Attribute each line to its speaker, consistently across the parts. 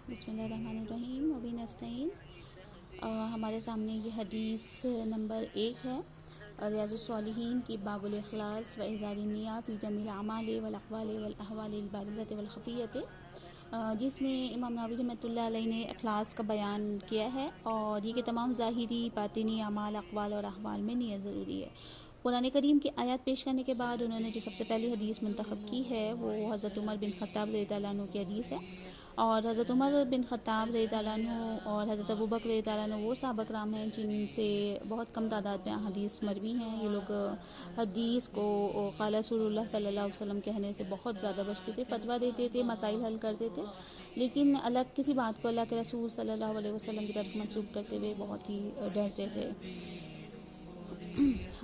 Speaker 1: بسم اللہ الرحمن الرحیم وبہ نستعین۔ ہمارے سامنے یہ حدیث نمبر 1 ہے، ریاض الصالحین کی باب الاخلاص و اظہار النیہ فی جمیع الاعمال والاقوال والاحوال البارزۃ والخفیۃ، جس میں امام نووی رحمۃ اللہ علیہ نے اخلاص کا بیان کیا ہے، اور یہ کہ تمام ظاہری باطنی اعمال، اقوال اور احوال میں نیت ضروری ہے۔ قرآن کریم کی آیات پیش کرنے کے بعد انہوں نے جو سب سے پہلی حدیث منتخب کی ہے وہ حضرت عمر بن خطاب رضی اللہ عنہ کی حدیث ہے، اور حضرت عمر بن خطاب رضی اللہ عنہ اور حضرت ابوبکر رضی اللہ عنہ وہ صحابہ کرام ہیں جن سے بہت کم تعداد میں حدیث مروی ہیں۔ یہ لوگ حدیث کو قال رسول اللہ صلی اللہ علیہ وسلم کہنے سے بہت زیادہ بچتے تھے، فتویٰ دیتے تھے، مسائل حل کرتے تھے، لیکن الگ کسی بات کو اللہ کے رسول صلی اللہ علیہ وسلم کی طرف منسوب کرتے ہوئے بہت ہی ڈرتے تھے۔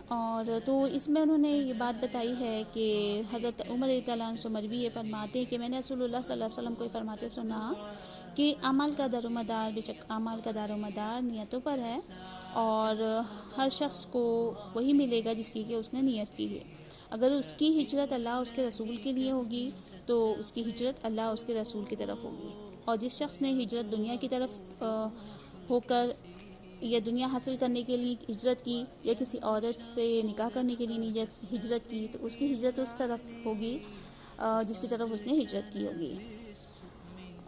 Speaker 1: اور تو اس میں انہوں نے یہ بات بتائی ہے کہ حضرت عمر رضی اللہ عنہ سے مروی یہ فرماتے ہیں کہ میں نے رسول اللہ صلی اللہ علیہ وسلم کو یہ فرماتے سنا کہ اعمال کا دار و مدار، بے شک اعمال کا دار و مدار نیتوں پر ہے، اور ہر شخص کو وہی ملے گا جس کی کہ اس نے نیت کی ہے۔ اگر اس کی ہجرت اللہ اس کے رسول کے لیے ہوگی تو اس کی ہجرت اللہ اس کے رسول کی طرف ہوگی، اور جس شخص نے ہجرت دنیا کی طرف ہو کر یا دنیا حاصل کرنے کے لیے ہجرت کی، یا کسی عورت سے نکاح کرنے کے لیے ہجرت کی، تو اس کی ہجرت اس طرف ہوگی جس کی طرف اس نے ہجرت کی ہوگی،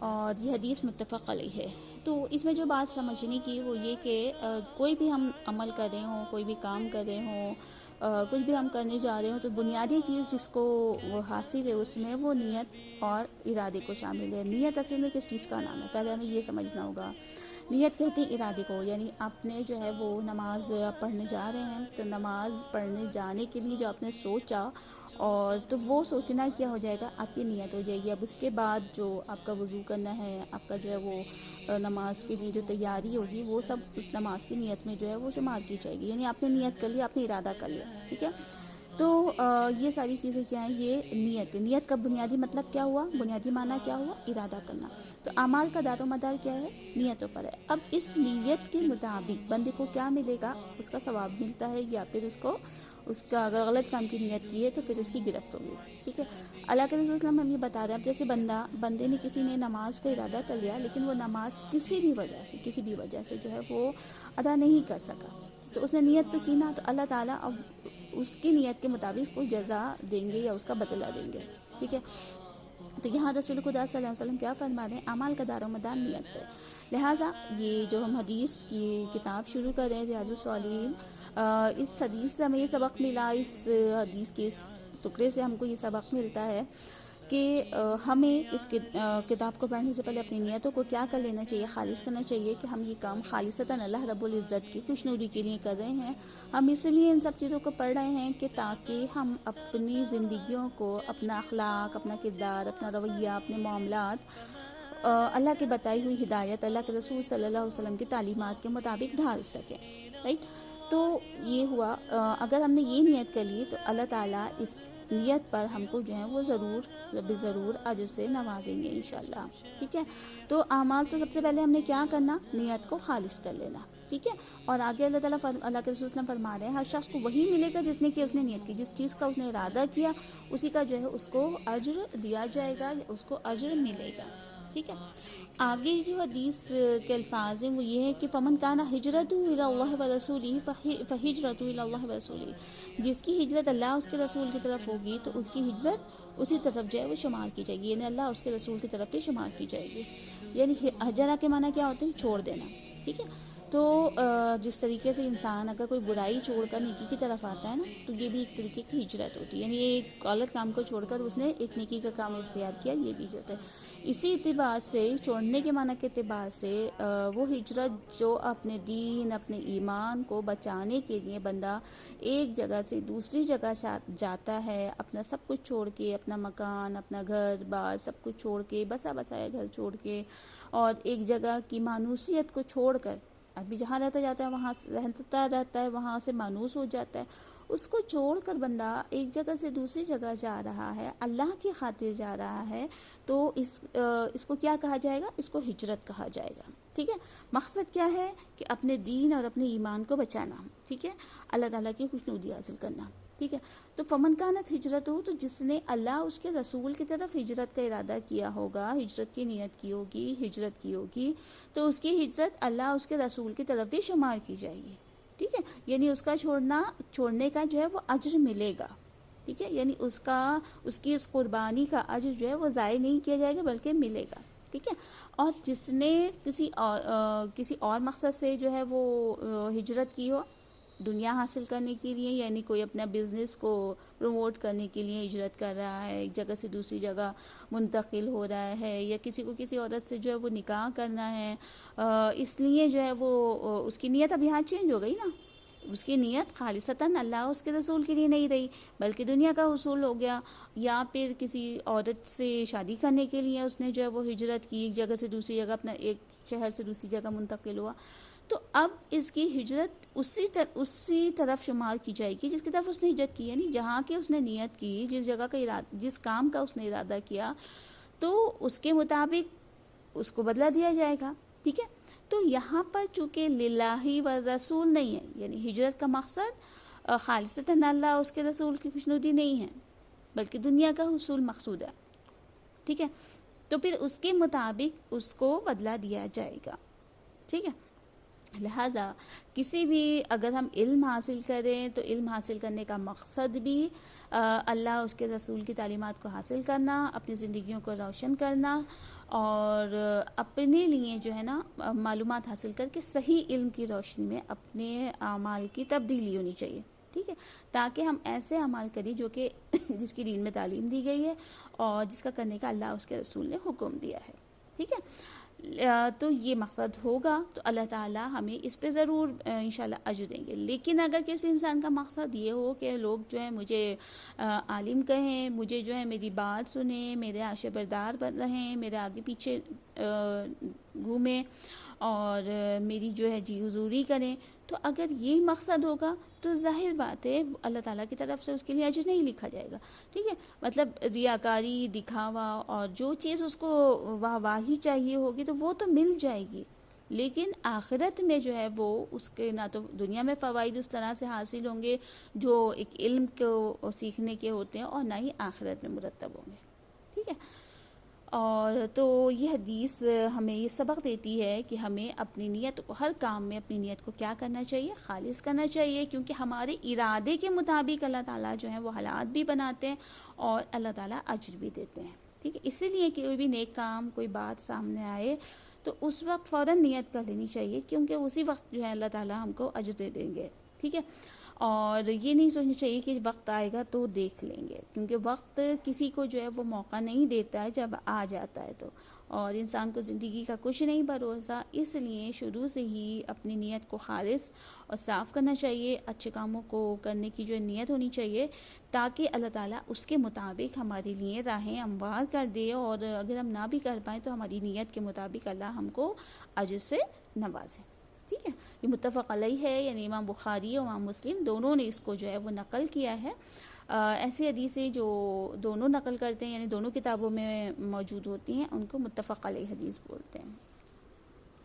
Speaker 1: اور یہ حدیث متفق علیہ ہے۔ تو اس میں جو بات سمجھنے کی وہ یہ کہ کوئی بھی ہم عمل کر رہے ہوں، کوئی بھی کام کر رہے ہوں، کچھ بھی ہم کرنے جا رہے ہوں، تو بنیادی چیز جس کو وہ حاصل ہے اس میں وہ نیت اور ارادے کو شامل ہے۔ نیت اصل میں کس چیز کا نام ہے، پہلے ہمیں یہ سمجھنا ہوگا۔ نیت کہتے ہیں ارادے کو، یعنی آپ نے جو ہے وہ نماز پڑھنے جا رہے ہیں، تو نماز پڑھنے جانے کے لیے جو آپ نے سوچا، اور تو وہ سوچنا کیا ہو جائے گا، آپ کی نیت ہو جائے گی۔ اب اس کے بعد جو آپ کا وضو کرنا ہے، آپ کا جو ہے وہ نماز کے لیے جو تیاری ہوگی وہ سب اس نماز کی نیت میں جو ہے وہ شمار کی جائے گی، یعنی آپ نے نیت کر لیا، آپ نے ارادہ کر لیا، ٹھیک ہے۔ تو یہ ساری چیزیں کیا ہیں، یہ نیت کا بنیادی مطلب کیا ہوا، بنیادی معنی کیا ہوا، ارادہ کرنا۔ تو اعمال کا دار و مدار کیا ہے، نیتوں پر ہے۔ اب اس نیت کے مطابق بندے کو کیا ملے گا، اس کا ثواب ملتا ہے، یا پھر اس کا اگر غلط کام کی نیت کی ہے تو پھر اس کی گرفت ہوگی، ٹھیک ہے۔ اللہ کے رسول صلی اللہ علیہ وسلم ہم یہ بتا رہے ہیں، اب جیسے بندے نے کسی نے نماز کا ارادہ کر لیا، لیکن وہ نماز کسی بھی وجہ سے جو ہے وہ ادا نہیں کر سکا، تو اس نے نیت تو کی نا، تو اللہ تعالیٰ اب اس کی نیت کے مطابق کوئی جزا دیں گے یا اس کا بدلہ دیں گے، ٹھیک ہے۔ تو یہاں رسول خدا صلی اللہ علیہ وسلم کیا فرما رہے ہیں، اعمال کا دار و مدار نیت ہے۔ لہٰذا یہ جو ہم حدیث کی کتاب شروع کر رہے ہیں ریاض الصالحین، اس حدیث سے ہمیں یہ سبق ملا، اس حدیث کے اس ٹکڑے سے ہم کو یہ سبق ملتا ہے کہ ہمیں اس کتاب کو پڑھنے سے پہلے اپنی نیتوں کو کیا کر لینا چاہیے، خالص کرنا چاہیے کہ ہم یہ کام خالصتاً اللہ رب العزت کی خوشنودی کے لیے کر رہے ہیں۔ ہم اس لیے ان سب چیزوں کو پڑھ رہے ہیں کہ تاکہ ہم اپنی زندگیوں کو، اپنا اخلاق، اپنا کردار، اپنا رویہ، اپنے معاملات اللہ کے بتائی ہوئی ہدایت، اللہ کے رسول صلی اللہ علیہ وسلم کی تعلیمات کے مطابق ڈھال سکیں، رائٹ۔ تو یہ ہوا، اگر ہم نے یہ نیت کر لی تو اللہ تعالیٰ اس نیت پر ہم کو جو ہے وہ ضرور اجر سے نوازیں گے انشاءاللہ، ٹھیک ہے۔ تو اعمال تو سب سے پہلے ہم نے کیا کرنا، نیت کو خالص کر لینا، ٹھیک ہے۔ اور آگے اللہ تعالیٰ اللہ کے رسول صلی اللہ علیہ وسلم فرما رہے ہیں، ہر شخص کو وہی ملے گا جس نے کہ اس نے نیت کی، جس چیز کا اس نے ارادہ کیا اسی کا جو ہے اس کو اجر دیا جائے گا، یا اس کو اجر ملے گا، ٹھیک ہے۔ آگے جو حدیث کے الفاظ ہیں وہ یہ ہے کہ فمن کان ہجرتہ الی اللہ ورسولہ فہجرتہ الی اللہ ورسولہ، جس کی ہجرت اللہ اس کے رسول کی طرف ہوگی تو اس کی ہجرت اسی طرف جو ہے وہ شمار کی جائے گی، یعنی اللہ اس کے رسول کی طرف ہی شمار کی جائے گی۔ یعنی ہجرہ کے معنی کیا ہوتے ہیں، چھوڑ دینا، ٹھیک ہے۔ تو جس طریقے سے انسان اگر کوئی برائی چھوڑ کر نیکی کی طرف آتا ہے نا، تو یہ بھی ایک طریقے کی ہجرت ہوتی ہے، یعنی ایک غلط کام کو چھوڑ کر اس نے ایک نیکی کا کام اختیار کیا، یہ بھی ہجرت ہے۔ اسی اعتبار سے، چھوڑنے کے معنی کے اعتبار سے، وہ ہجرت جو اپنے دین، اپنے ایمان کو بچانے کے لیے بندہ ایک جگہ سے دوسری جگہ جاتا ہے، اپنا سب کچھ چھوڑ کے، اپنا مکان، اپنا گھر بار سب کچھ چھوڑ کے، بسا بسایا گھر چھوڑ کے، اور ایک جگہ کی مانوسیت کو چھوڑ کر، ابھی جہاں رہتا جاتا ہے وہاں رہتا ہے، وہاں سے مانوس ہو جاتا ہے، اس کو چھوڑ کر بندہ ایک جگہ سے دوسری جگہ جا رہا ہے، اللہ کی خاطر جا رہا ہے، تو اس کو کیا کہا جائے گا، اس کو ہجرت کہا جائے گا، ٹھیک ہے۔ مقصد کیا ہے کہ اپنے دین اور اپنے ایمان کو بچانا، ٹھیک ہے، اللہ تعالیٰ کی خوشنودی حاصل کرنا۔ ٹھیک ہے. تو فمن کانت ہجرت ہو، تو جس نے اللہ اس کے رسول کی طرف ہجرت کا ارادہ کیا ہوگا، ہجرت کی نیت کی ہوگی، ہجرت کی ہوگی، تو اس کی ہجرت اللہ اس کے رسول کی طرف بھی شمار کی جائے گی. ٹھیک ہے، یعنی اس کا چھوڑنے کا جو ہے وہ اجر ملے گا. ٹھیک ہے، یعنی اس کی اس قربانی کا اجر جو ہے وہ ضائع نہیں کیا جائے گا بلکہ ملے گا. ٹھیک ہے. اور جس نے کسی اور مقصد سے جو ہے وہ ہجرت کی ہو، دنیا حاصل کرنے کے لیے، یعنی کوئی اپنا بزنس کو پروموٹ کرنے کے لیے ہجرت کر رہا ہے، ایک جگہ سے دوسری جگہ منتقل ہو رہا ہے، یا کسی کو کسی عورت سے جو ہے وہ نکاح کرنا ہے، اس لیے جو ہے وہ اس کی نیت اب یہاں چینج ہو گئی نا. اس کی نیت خالصتاً اللہ اس کے رسول کے لیے نہیں رہی بلکہ دنیا کا حصول ہو گیا. یا پھر کسی عورت سے شادی کرنے کے لیے اس نے جو ہے وہ ہجرت کی، ایک جگہ سے دوسری جگہ، اپنا ایک شہر سے دوسری جگہ منتقل ہوا. تو اب اس کی ہجرت اسی طرف شمار کی جائے گی جس کی طرف اس نے ہجرت کی، یعنی جہاں کی اس نے نیت کی، جس جگہ کا جس کام کا اس نے ارادہ کیا، تو اس کے مطابق اس کو بدلہ دیا جائے گا. ٹھیک ہے. تو یہاں پر چونکہ للہ و رسول نہیں ہے، یعنی ہجرت کا مقصد خالصتاً اللہ اس کے رسول کی خوشنودی نہیں ہے بلکہ دنیا کا حصول مقصود ہے. ٹھیک ہے. تو پھر اس کے مطابق اس کو بدلہ دیا جائے گا. ٹھیک ہے. لہٰذا کسی بھی اگر ہم علم حاصل کریں تو علم حاصل کرنے کا مقصد بھی اللہ اس کے رسول کی تعلیمات کو حاصل کرنا، اپنی زندگیوں کو روشن کرنا، اور اپنے لیے جو ہے نا معلومات حاصل کر کے صحیح علم کی روشنی میں اپنے اعمال کی تبدیلی ہونی چاہیے. ٹھیک ہے. تاکہ ہم ایسے اعمال کریں جو کہ جس کی دین میں تعلیم دی گئی ہے اور جس کا کرنے کا اللہ اس کے رسول نے حکم دیا ہے. ٹھیک ہے. تو یہ مقصد ہوگا تو اللہ تعالیٰ ہمیں اس پہ ضرور انشاءاللہ اجر دیں گے. لیکن اگر کسی انسان کا مقصد یہ ہو کہ لوگ جو ہے مجھے عالم کہیں، مجھے جو ہے میری بات سنیں، میرے عاشق بردار بن رہیں، میرے آگے پیچھے گھومیں اور میری جو ہے جی حضوری کریں، تو اگر یہ مقصد ہوگا تو ظاہر بات ہے اللہ تعالیٰ کی طرف سے اس کے لیے اجر نہیں لکھا جائے گا. ٹھیک ہے. مطلب ریاکاری، دکھاوا اور جو چیز اس کو واہی چاہیے ہوگی تو وہ تو مل جائے گی، لیکن آخرت میں جو ہے وہ اس کے نہ تو دنیا میں فوائد اس طرح سے حاصل ہوں گے جو ایک علم کو سیکھنے کے ہوتے ہیں، اور نہ ہی آخرت میں مرتب ہوں گے. ٹھیک ہے. اور تو یہ حدیث ہمیں یہ سبق دیتی ہے کہ ہمیں اپنی نیت کو، ہر کام میں اپنی نیت کو کیا کرنا چاہیے، خالص کرنا چاہیے، کیونکہ ہمارے ارادے کے مطابق اللہ تعالیٰ جو ہے وہ حالات بھی بناتے ہیں اور اللہ تعالیٰ اجر بھی دیتے ہیں. ٹھیک ہے. اسی لیے کہ کوئی بھی نیک کام، کوئی بات سامنے آئے تو اس وقت فوراً نیت کر لینی چاہیے، کیونکہ اسی وقت جو ہے اللہ تعالیٰ ہم کو اجر دے دیں گے. ٹھیک ہے. اور یہ نہیں سوچنا چاہیے کہ وقت آئے گا تو دیکھ لیں گے، کیونکہ وقت کسی کو جو ہے وہ موقع نہیں دیتا ہے جب آ جاتا ہے تو، اور انسان کو زندگی کا کچھ نہیں بھروسہ. اس لیے شروع سے ہی اپنی نیت کو خالص اور صاف کرنا چاہیے، اچھے کاموں کو کرنے کی جو نیت ہونی چاہیے، تاکہ اللہ تعالیٰ اس کے مطابق ہمارے لیے راہیں ہموار کر دے، اور اگر ہم نہ بھی کر پائیں تو ہماری نیت کے مطابق اللہ ہم کو اجر سے نوازے. ٹھیک ہے. یہ متفق علیہ ہے، یعنی امام بخاری اور امام مسلم دونوں نے اس کو جو ہے وہ نقل کیا ہے. ایسی حدیثیں جو دونوں نقل کرتے ہیں، یعنی دونوں کتابوں میں موجود ہوتی ہیں، ان کو متفق علیہ حدیث بولتے ہیں.